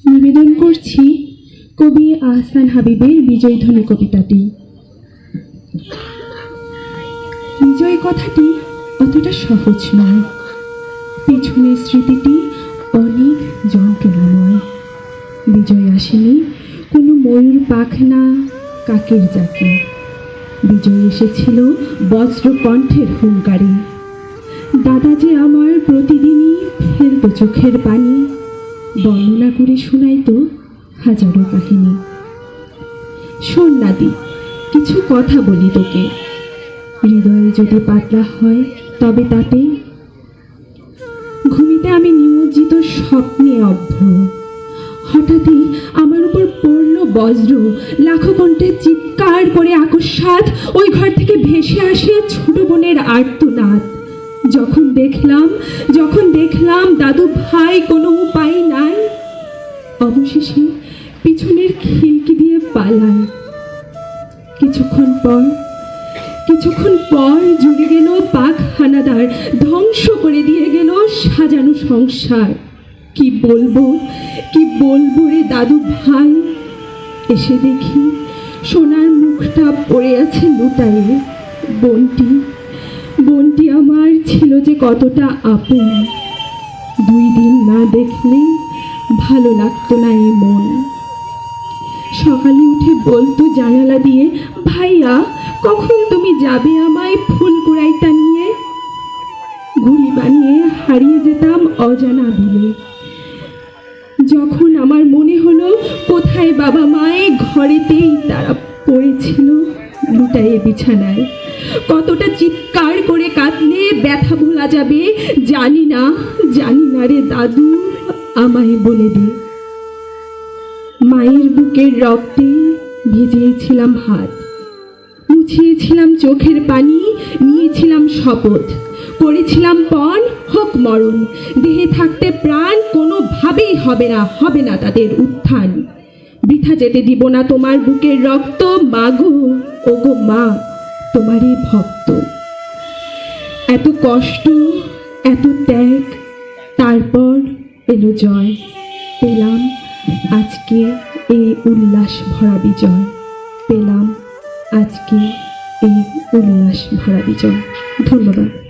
নিবেদন করছি কবি আহসান হাবিবের বিজয়ধ্বনি কবিতাটি। বিজয় কথাটি অতটা সহজ নয়, পিছনের স্মৃতিটি অনেক যন্ত্রণাময়। বিজয় আসেনি কোনো ময়ূর পাখনা কাকের জাকে, বিজয় এসেছিল বজ্র কণ্ঠের হুঙ্কারে। দাদা যে আমার প্রতিদিনই ফেলত চোখের পানি, বর্ণনা করে শোনাইতো হাজারো কাহিনী। শোন নাদি, কিছু কথা বলি তোকে, হৃদয়ে যদি পাতলা হয় তবে তাতে। ঘুমিতে আমি নিমজ্জিত স্বপ্নে অভ্র, হঠাৎই আমার উপর পড়ল বজ্র, লাখো কণ্ঠে চিৎকার করে আকস্মাৎ ওই ঘর থেকে ভেসে আসে ছোট বোনের আর্তনাদ। যখন দেখলাম দাদু ভাই কোনো উপায় নাই, অবশেষে পিছনের খিড়কি দিয়ে পালায়। কিছুক্ষণ পর জুড়ে গেল পাক হানাদার, ধ্বংস করে দিয়ে গেল সাজানো সংসার। কি বলবো রে দাদু ভাই। এসে দেখি সোনার মুখটা পড়ে আছে লুটায়ে। বোনটি আমার ছিল যে কতটা আপন, 2 দিন না দেখলে ভালো লাগতো না এই মন। সকালে উঠে বলতো জানালা দিয়ে, ভাইয়া কখন তুমি যাবে আমায় ফুল কুড়াইটা নিয়ে। ঘুড়ি বানিয়ে হারিয়ে যেতাম অজানা বিলে। যখন আমার মনে হলো কোথায় বাবা মায়ে, ঘরেতেই তারা পড়েছিল লুটায়ে বিছানায়। কতটা চিৎকার করে কাঁদলে ব্যথা ভোলা যাবে জানি না রে দাদু, আমায় বলে দে। মায়ের বুকের রক্তে ভিজিয়েছিলাম হাত, মুছিয়েছিলাম চোখের পানি, নিয়েছিলাম শপথ, করেছিলাম পণ হোক মরণ, দেহে থাকতে প্রাণ কোনোভাবেই হবে না তাদের উত্থান। বৃথা যেতে দিব না তোমার বুকের রক্ত, মাগো ওগো মা তোমারই ভক্ত। এত কষ্ট এত ত্যাগ, তারপর এলো জয়, পেলাম আজকে এই উল্লাস ভরা বিজয়, পেলাম আজকে এই উল্লাস ভরা বিজয়। ধন্যবাদ।